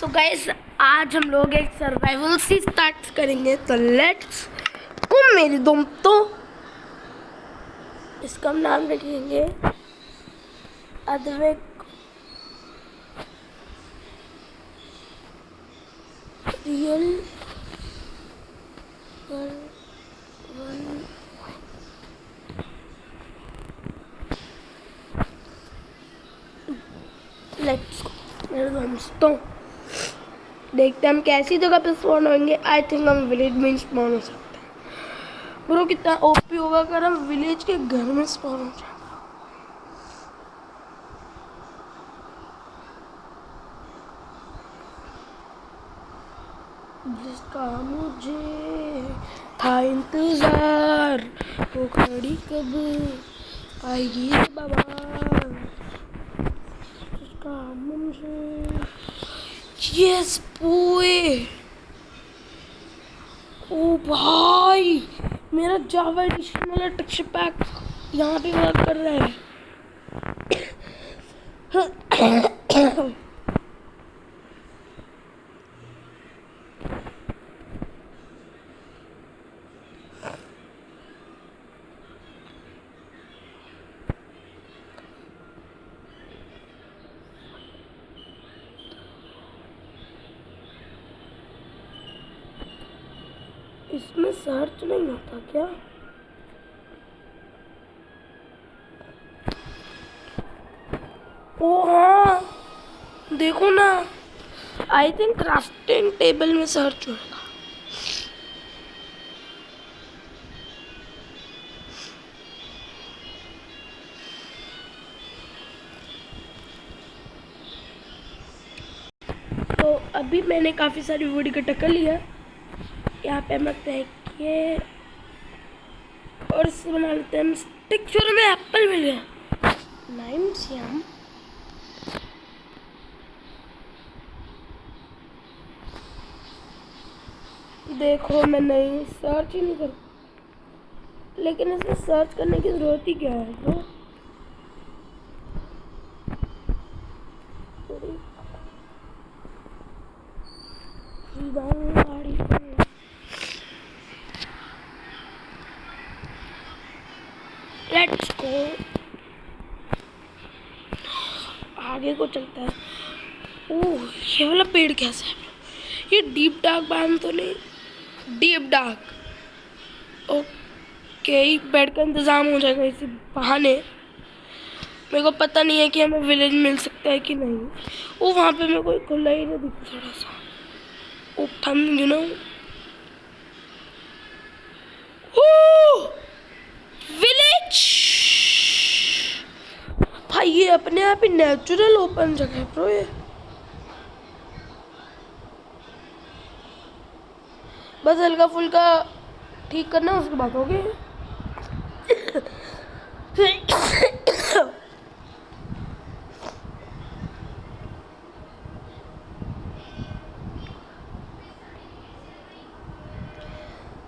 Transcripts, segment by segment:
तो गाइस आज हम लोग एक सर्वाइवल सी स्टार्ट करेंगे, तो लेट्स गो मेरे दोस्तों। इसका हम नाम रखेंगे अद्वैत रियल वन। लेट्स गो मेरे दोस्तों, देखते हैं हम कैसी जगह पे स्पॉन होंगे। आई थिंक हम विलेज में स्पॉन हो सकते हैं। ब्रो कितना ओपी होगा अगर हम विलेज के घर में स्पॉन हो जाए। जिसका मुझे था इंतजार, वो खड़ी कब आएगी बाबा। जिसका मुझे यस बॉय। ओ भाई, मेरा जावा एडिशन वाला टेक्सचर पैक यहाँ पे वर्क कर रहा है। इसमें सर्च नहीं होता क्या? ओ हाँ, देखो ना, आई थिंक क्राफ्टिंग टेबल में सर्च होगा। तो अभी मैंने काफ़ी सारी वुड इकट्ठा कर लिया। यहाँ पे मत देखिए और इससे बना लेते हैं हम स्टिक। फिर हमें एप्पल मिल गया, नाइस याम। देखो मैं नहीं सर्च ही नहीं कर, लेकिन इसमें सर्च करने की जरूरत ही क्या है तो? लेट्स गो आगे को चलता है। ओह, ये वाला पेड़ कैसा है? ये डीप डार्क बाम तो नहीं? डीप डार्क ओके, बेड का इंतज़ाम हो जाएगा इसी बहाने। मेरे को पता नहीं है कि हमें विलेज मिल सकता है कि नहीं। वो वहाँ पे मेरे को खुला ही नहीं दिखता थोड़ा सा। Open you know village. भाई ये अपने आप ही नेचुरल ओपन जगह है ब्रो। ये बस हल्का फुल्का ठीक करना, उसके बाद हो गए।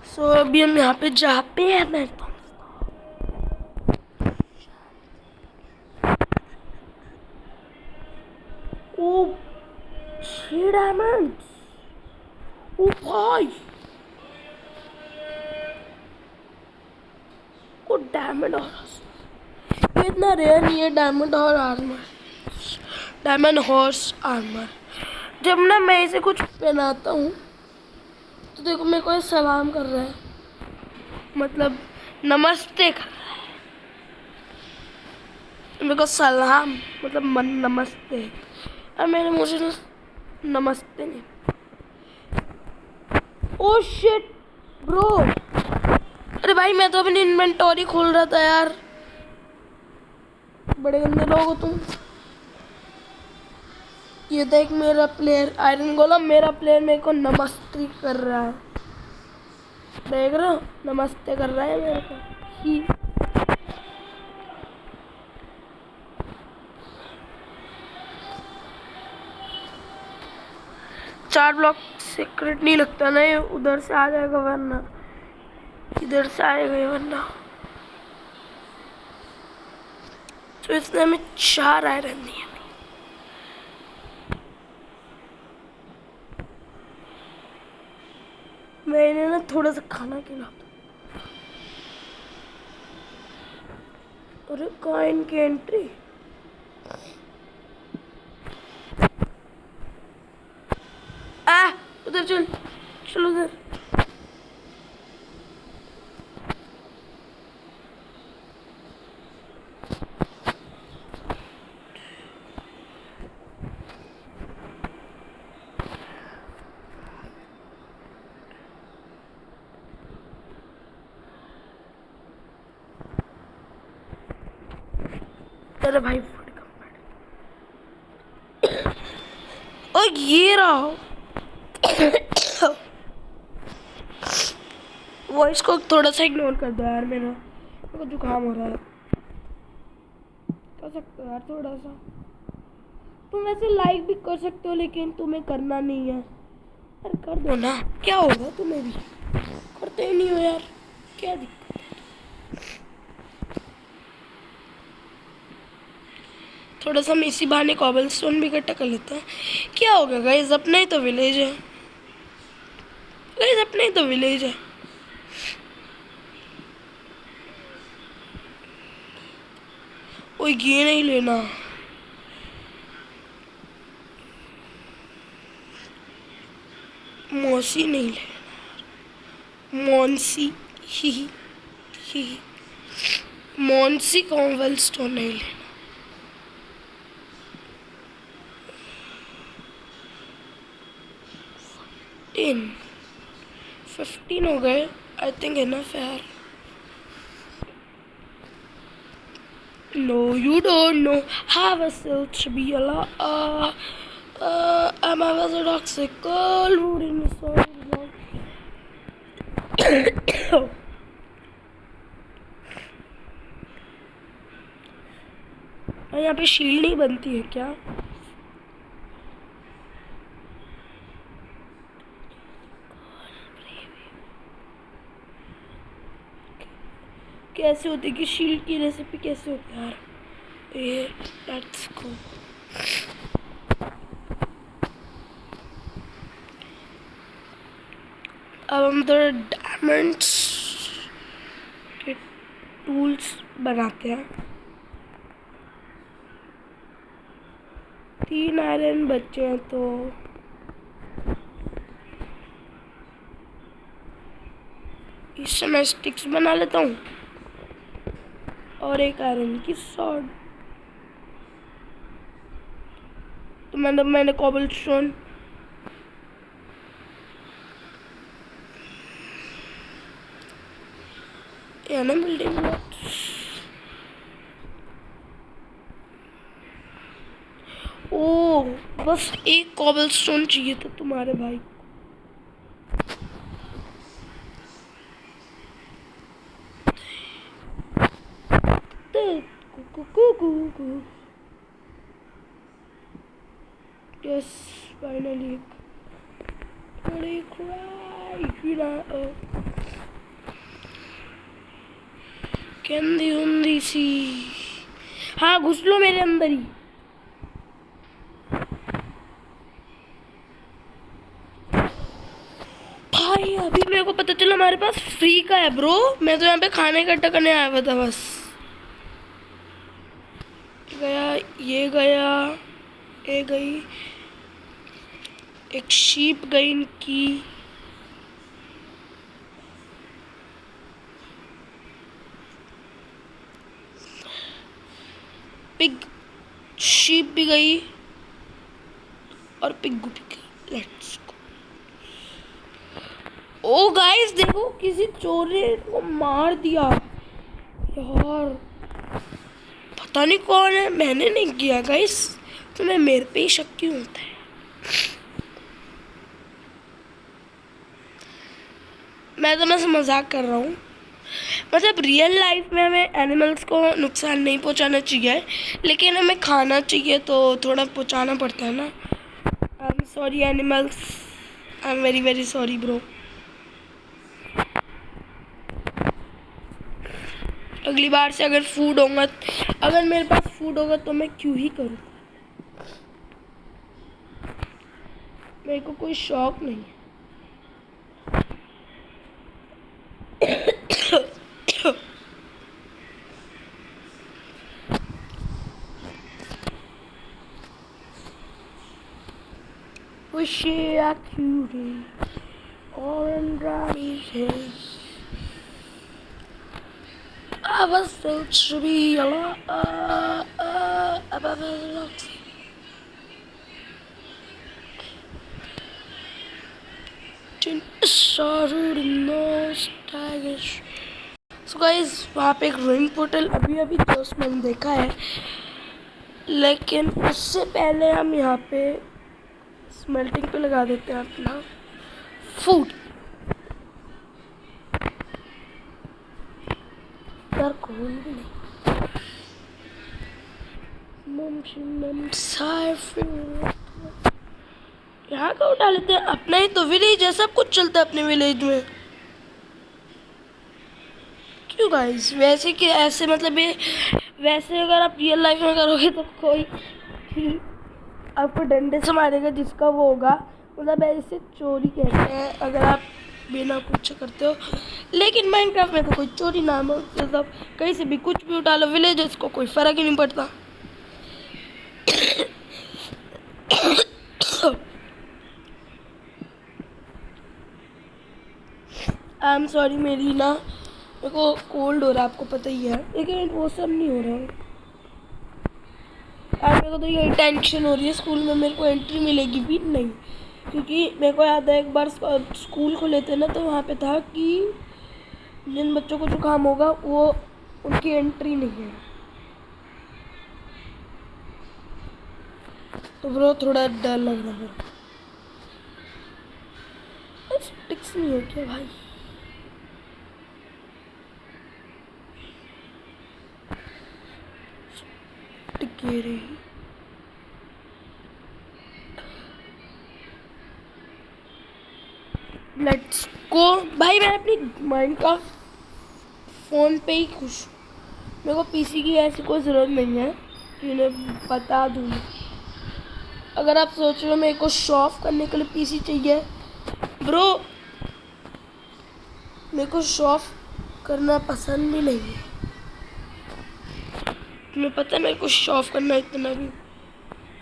सो अभी हम यहाँ पे जाते हैं। मैं ओ 6 डायमंड्स। ओ भाई, ओ डायमंड और इतना रेयर नहीं है। डायमंड और आर्मर, डायमंड हॉर्स आर्मर। जब ना मैं इसे कुछ पहनाता हूँ तो देखो मेरे को सलाम कर रहा है, मतलब नमस्ते कर रहा है। मेरे को सलाम मतलब मन नमस्ते, और मेरे मुँह से नमस्ते नहीं। ओ शिट ब्रो, अरे भाई मैं तो अपनी इन्वेंटरी खोल रहा था यार। बड़े गंदे लोग हो तुम। ये देख मेरा प्लेयर आयरन गोलम, मेरा प्लेयर मेरे को नमस्ते कर रहा है। देख रहे हो, नमस्ते कर रहा है मेरे को ही। चार ब्लॉक सीक्रेट नहीं लगता ना, ये उधर से आ जाएगा वरना इधर से आएगा ये वरना। तो इसने हमें 4 आयरन दिए। मैंने ना थोड़ा सा खाना खिला दो। अरे कॉइन की एंट्री। उधर चल, चल उधर। अरे भाई फुट और ये रहा। वॉइस को थोड़ा सा इग्नोर कर दो यार, मेरे को जुकाम हो रहा है। कर सकते हो यार थोड़ा सा। तुम वैसे लाइक भी कर सकते हो लेकिन तुम्हें करना नहीं है। अरे कर दो ना, क्या होगा तुम्हें भी। करते ही नहीं हो यार, क्या दिक्कत है। थोड़ा सा हम इसी बहाने कॉबलस्टोन भी इकट्ठा कर लेते हैं। क्या होगा गाइस, अपना ही तो विलेज है। गाइस अपना ही तो विलेज है। ओए ये नहीं लेना। मौसी नहीं लेना। मौसी ही मौसी कॉबलस्टोन नहीं लेना। 15 हो गए, आई थिंक इनफ है यार। No, you don't know how it feels to be alive. I'm a toxic girl who didn't solve. यहाँ पे शील्ड नहीं बनती है क्या? कैसे होती कि शील्ड की रेसिपी कैसे होती है यार? ये लेट्स गो। अब हम तो डायमंड्स के टूल्स बनाते हैं। 3 आयरन बचे हैं तो इससे मैं स्टिक्स बना लेता हूँ और एक आयरन की सॉर्ड। तो मैंने कॉबलस्टोन या ना बिल्डिंग ब्लॉक्स। ओ बस एक कॉबलस्टोन चाहिए था तुम्हारे भाई। Yes, finally. Holy cry, कैंदी उंदी सी। हाँ घुस लो मेरे अंदर ही। भाई अभी मेरे को पता चला हमारे पास फ्री का है ब्रो। मैं तो यहाँ पे खाने इकट्ठा करने आया हुआ था बस। गया ये गया, ये गई, एक शीप गई इनकी। पिग शीप भी गई और पिग्गू भी गई। Let's go. ओ गाइस देखो किसी चोर ने को मार दिया यार। पता नहीं कौन है, मैंने नहीं किया गाइस। तुम्हें मेरे पे ही शक क्यों होता है? मैं तो बस मजाक कर रहा हूँ। मतलब रियल लाइफ में हमें एनिमल्स को नुकसान नहीं पहुँचाना चाहिए, लेकिन हमें खाना चाहिए तो थोड़ा पहुँचाना पड़ता है ना। I am sorry animals, I am very very sorry bro. अगली बार से अगर फूड होगा, अगर मेरे पास फूड होगा तो मैं क्यों ही करूँ। मेरे को कोई शौक नहीं है। Wishy a cutie, orange rabbit's his. I was told to be a lot above the rocks. Sorrow in those tigers. So guys, वहाँ पे एक रूइंग पोर्टल अभी अभी जस्ट मैंने देखा है, लेकिन उससे पहले हम यहाँ पे स्मेल्टिंग पे लगा देते हैं अपना फूड। यार कौन भी नहीं। यहाँ का उठा लेते हैं, अपना ही तो विलेज है, सब कुछ चलता है अपने विलेज में। क्यों गाइस, वैसे कि ऐसे मतलब ये वैसे अगर आप रियल लाइफ में करोगे तो कोई आपको डंडे से मारेगा जिसका वो होगा, मतलब ऐसे चोरी कहते हैं अगर आप बिना पूछे करते हो। लेकिन माइनक्राफ्ट में तो कोई चोरी ना हो, मतलब कहीं से भी कुछ भी उठा लो, विलेजर्स को कोई फर्क ही नहीं पड़ता। आई एम सॉरी, मेरी ना मेरे को कोल्ड हो रहा है, आपको पता ही है, लेकिन वो सब नहीं हो रहा है। और मेरे को तो यही टेंशन हो रही है, स्कूल में मेरे को एंट्री मिलेगी भी नहीं, क्योंकि मेरे को याद है एक बार स्कूल खुले थे ना, तो वहाँ पे था कि जिन बच्चों को जुकाम होगा वो उनकी एंट्री नहीं है। तो ब्रो थोड़ा डर लग रहा है। स्टिक्स नहीं है क्या भाई? टिके रही। लेट्स गो भाई, मैं अपनी माइनक्राफ्ट फ़ोन पे ही खुश हूँ, मेरे को पीसी की ऐसी कोई ज़रूरत नहीं है कि उन्हें बता दूँ। अगर आप सोच रहे हो मेरे को शो ऑफ करने के लिए पीसी चाहिए, ब्रो मेरे को शो ऑफ करना पसंद भी नहीं है। तुम्हें पता है मेरे को शो ऑफ करना इतना भी,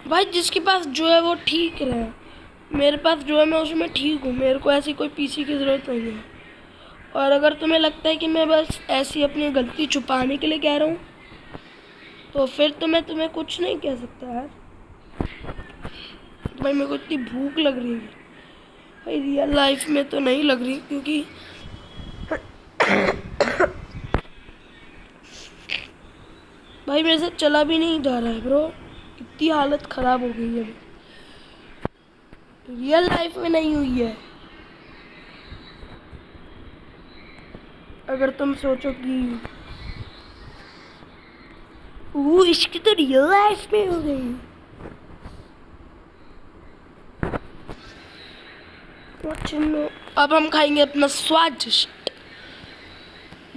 भाई जिसके पास जो है वो ठीक रहे, मेरे पास जो है मैं उसमें ठीक हूँ, मेरे को ऐसी कोई पीसी की ज़रूरत नहीं है। और अगर तुम्हें लगता है कि मैं बस ऐसी अपनी गलती छुपाने के लिए कह रहा हूँ, तो फिर तो मैं तुम्हें कुछ नहीं कह सकता यार। भाई मेरे को इतनी भूख लग रही है भाई, रियल लाइफ में तो नहीं लग रही, क्योंकि भाई मेरे से चला भी नहीं जा रहा है ब्रो, इतनी हालत ख़राब हो गई है, रियल लाइफ में नहीं हुई है। अगर तुम सोचो कि इसकी तो रियल लाइफ में हो गई, अब हम खाएंगे अपना स्वादिष्ट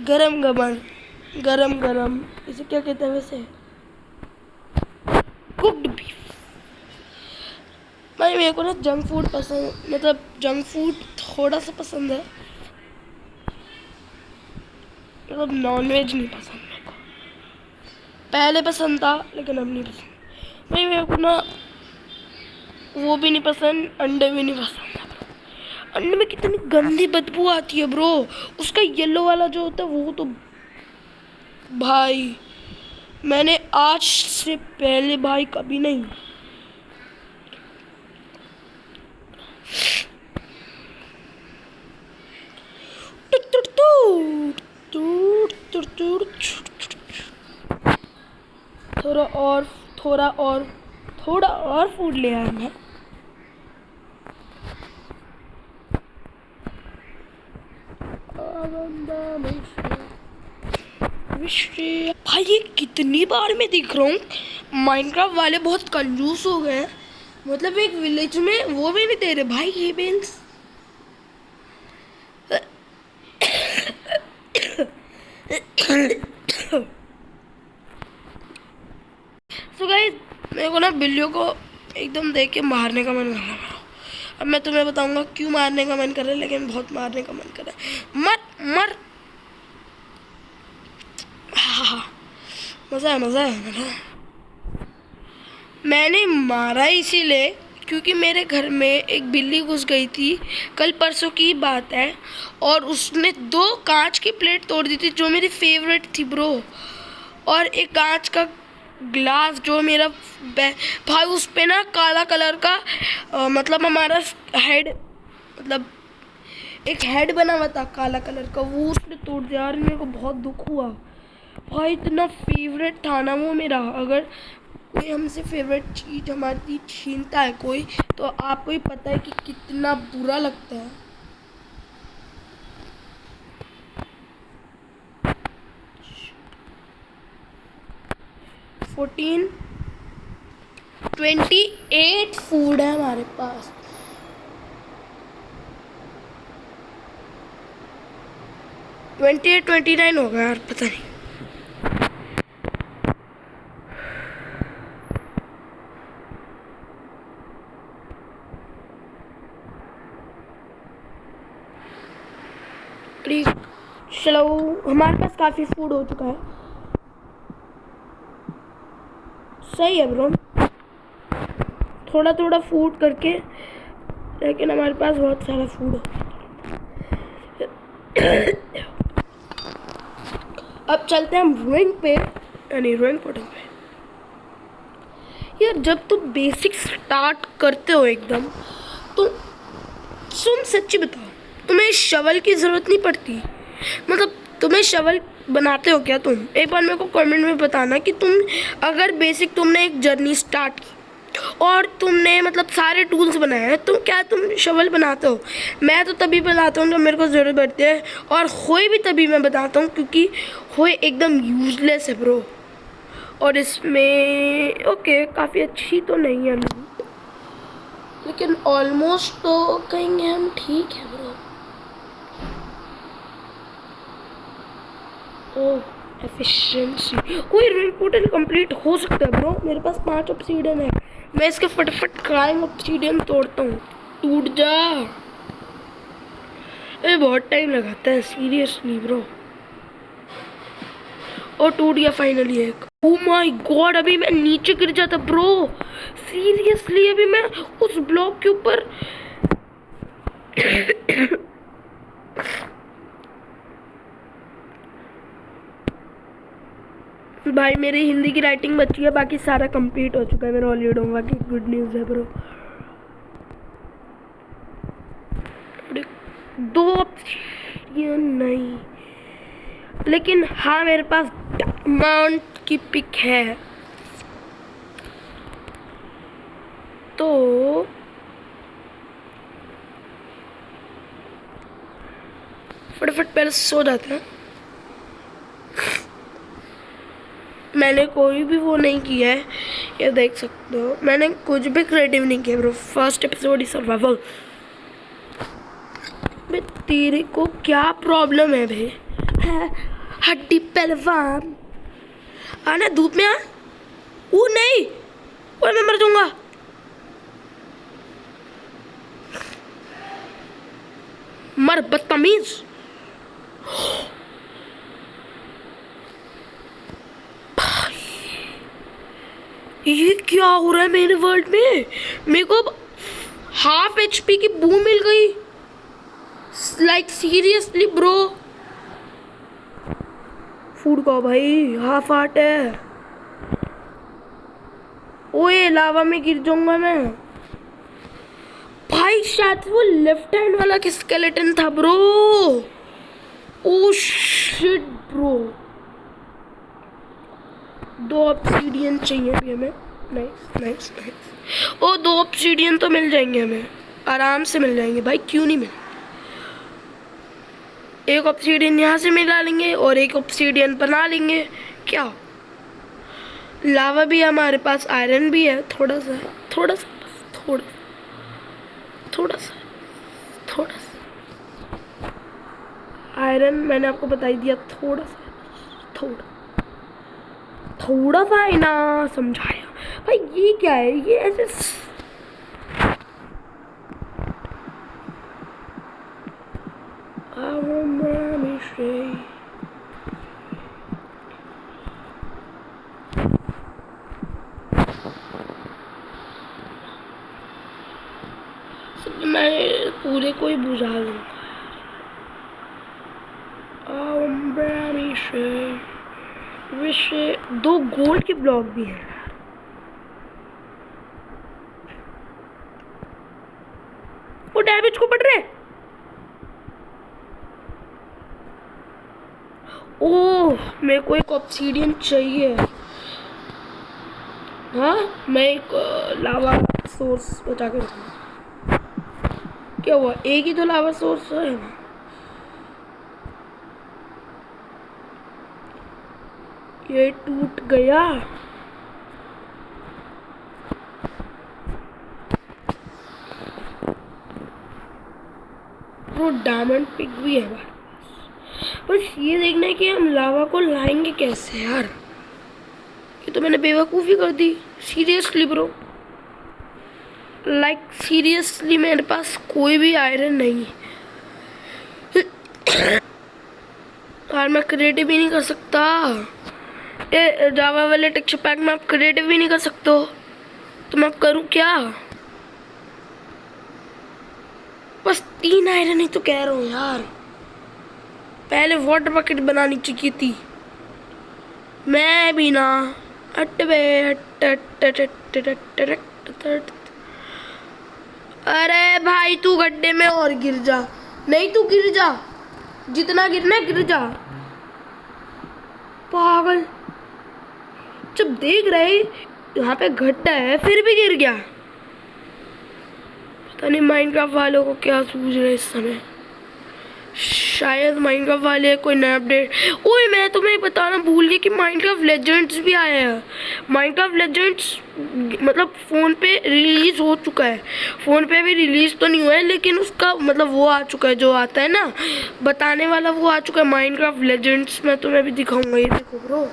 गरम गरम इसे क्या कहते हैं वैसे, कुक्ड बीफ। भाई मेरे को ना जंक फूड पसंद, मतलब जंक फूड थोड़ा सा पसंद है, मतलब नॉनवेज नहीं पसंद मेरे को। पहले पसंद था लेकिन अब नहीं पसंद। भाई मेरे को ना वो भी नहीं पसंद, अंडे भी नहीं पसंद। अंडे में कितनी गंदी बदबू आती है ब्रो, उसका येलो वाला जो होता है वो तो भाई मैंने आज से पहले भाई कभी नहीं। थोड़ा और फूड ले आया मैं। भाई ये कितनी बार मैं दिख रहा हूँ, माइनक्राफ्ट वाले बहुत कंजूस हो गए हैं, मतलब एक विलेज में वो भी नहीं दे रहे भाई ये बेल्स। सो गाइस मेरे को ना बिल्लियों को एकदम देख के मारने का मन कर रहा है। अब मैं तुम्हें बताऊंगा क्यों मारने का मन कर रहा है, लेकिन बहुत मारने का मन कर रहा है। मर मर, मज़ा है। मैंने मारा इसीलिए क्योंकि मेरे घर में एक बिल्ली घुस गई थी, कल परसों की बात है, और उसने 2 कांच की प्लेट तोड़ दी थी जो मेरी फेवरेट थी ब्रो, और एक कांच का ग्लास जो मेरा भाई, उस पे ना काला कलर का मतलब हमारा हेड, मतलब एक हेड बना हुआ था काला कलर का, वो उसने तोड़ दिया यार। मेरे को बहुत दुख हुआ भाई, इतना फेवरेट था ना वो मेरा। अगर कोई हमसे फेवरेट चीज़ हमारी छीनता है कोई, तो आपको ही पता है कि कितना बुरा लगता है। फोर्टीन 28 फूड है हमारे पास। ट्वेंटी 29 होगा यार, पता नहीं। चलो हमारे पास काफ़ी फूड हो चुका है, सही है ब्रो। थोड़ा थोड़ा फूड करके, लेकिन हमारे पास बहुत सारा फूड हो। अब चलते हैं हम रैंक पे, यानी रैंक पोर्टल पे। यार जब तुम बेसिक स्टार्ट करते हो एकदम, तो तुम सच्ची बताओ, तुम्हें शवल की ज़रूरत नहीं पड़ती? मतलब तुम्हें शवल बनाते हो क्या तुम? एक बार मेरे को कमेंट में बताना कि तुम अगर बेसिक तुमने एक जर्नी स्टार्ट की और तुमने मतलब सारे टूल्स बनाए हैं, तो क्या तुम शवल बनाते हो? मैं तो तभी बनाता हूँ जब मेरे को ज़रूरत पड़ती है, और होए भी तभी मैं बताता हूँ क्योंकि होए एकदम यूजलेस है ब्रो। और इसमें ओके काफ़ी अच्छी तो नहीं है, लेकिन ऑलमोस्ट तो कहेंगे हम ठीक है ब्रो। ओह एफिशिएंसी, कोई रैंक पोर्टल कंप्लीट हो सकता है ब्रो। मेरे पास 5 ऑब्सीडियन है, मैं इसके फटाफट क्राइम ऑब्सीडियन तोड़ता हूँ। टूट जा, ये बहुत टाइम लगाता है सीरियसली ब्रो। और टूट गया फाइनली एक। ओह माय गॉड, अभी मैं नीचे गिर जाता ब्रो, सीरियसली अभी मैं उस ब्लॉक के ऊपर भाई मेरी हिंदी की राइटिंग बची है, बाकी सारा कंप्लीट हो चुका है मेरा हॉलीवुड होगा की गुड न्यूज़ है ब्रो। 2 ऑप्शन नहीं, लेकिन हाँ मेरे पास डायमंड की पिक है, तो फटाफट पहले सो जाते हैं। मैंने कोई भी वो नहीं किया है, ये देख सकते हो, मैंने कुछ भी क्रिएटिव नहीं किया ब्रो। फर्स्ट एपिसोड ही सर्वाइवल। बे तेरे को क्या प्रॉब्लम है बे? हड्डी पहलवान, आना धूप में आ। वो नहीं, वो मैं मर जाऊंगा। मर बदतमीज। ये क्या हो रहा है मेरे वर्ल्ड में? मेरे को हाफ HP की बू मिल गई, लाइक सीरियसली ब्रो। फूड का भाई हाफ हार्ट है। ओए लावा में गिर जाऊंगा मैं भाई। शायद वो लेफ्ट हैंड वाला स्केलेटन था bro. Oh shit bro, 2 obsidian चाहिए अभी हमें। Nice nice nice. Oh 2 obsidian तो मिल जाएंगे हमें, आराम से मिल जाएंगे भाई, क्यों नहीं मिल। एक ऑब्सीडियन यहाँ से मिला लेंगे और एक ऑब्सीडियन बना लेंगे। क्या लावा भी है हमारे पास, आयरन भी है, थोड़ा सा थोड़ा सा थोड़ा थोड़ा सा थोड़ा सा आयरन मैंने आपको बता ही दिया, थोड़ा सा थोड़ा सा है ना, समझाया भाई। ये क्या है, ये ऐसे मैं पूरे को ही बुझा दूंगा। विषय 2 गोल्ड के ब्लॉक भी हैं। वो डैमेज को पड़ रहे। ओह, मेरे को एक ऑब्सीडियन चाहिए। हाँ, मैं एक लावा सोर्स बचा के रखूँगा। क्या हुआ? एक ही तो लावा सोर्स है ना। ये टूट गया। वो डायमंड पिक भी है हमारे पास। बस ये देखना है कि हम लावा को लाएंगे कैसे यार। ये तो मैंने बेवकूफ़ी कर दी। सीरियसली ब्रो, लाइक सीरियसली मेरे पास कोई भी आयरन नहीं है। यार मैं क्रिएटिव भी नहीं कर सकता। ये जावा वाले टेक्सचर पैक में आप क्रिएटिव भी नहीं कर सकते हो, तो मैं करूँ क्या? बस 3 आयरन ही तो कह रहा हूँ यार। पहले वाटर बकेट बनानी चाहिए थी। मैं भी ना अरे भाई तू गड्ढे में और गिर जा। नहीं तू गिर जा, जितना गिरना गिर जा पागल। जब देख रहे यहाँ पे गड्ढा है फिर भी गिर गया। पता नहीं माइनक्राफ्ट वालों को क्या सूझ रहा है इस समय। शायद माइनक्राफ्ट वाले कोई नया अपडेट। ओए मैं तुम्हें बताना भूल गया कि माइनक्राफ्ट लेजेंड्स भी आया है। माइनक्राफ्ट लेजेंड्स मतलब फ़ोन पे रिलीज़ हो चुका है। फ़ोन पे भी रिलीज़ तो नहीं हुआ है, लेकिन उसका मतलब वो आ चुका है, जो आता है ना बताने वाला, वो आ चुका है। माइनक्राफ्ट लेजेंड्स मैं तुम्हें भी दिखाऊंगा। ये देखो ब्रो,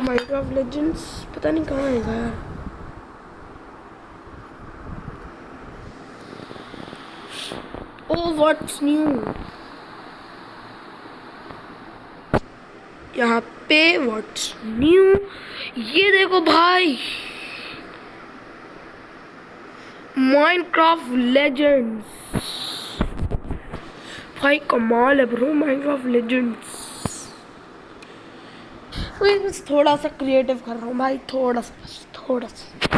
माइनक्राफ्ट लेजेंड्स पता नहीं कहाँ है यार। Oh, what's new? यहाँ पे what's new? ये देखो भाई, Minecraft Legends। भाई कमाल है ब्रो, Minecraft Legends। मैं बस थोड़ा सा क्रिएटिव कर रहा हूँ भाई, थोड़ा सा, बस थोड़ा सा।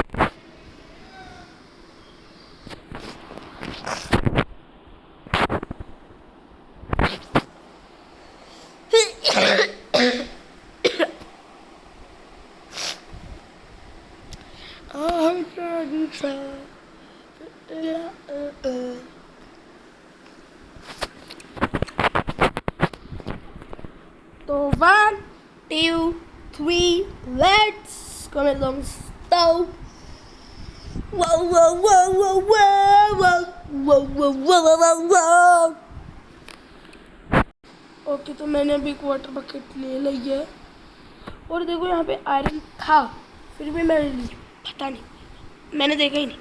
तो 1 2 3 let's come along stove. Whoa whoa whoa whoa whoa whoa whoa whoa whoa whoa। Okay, तो मैंने अभी एक वाटर बकेट ले ली है और देखो यहाँ पे आयरन था, फिर भी मैंने ली। पता नहीं, मैंने देखा ही नहीं।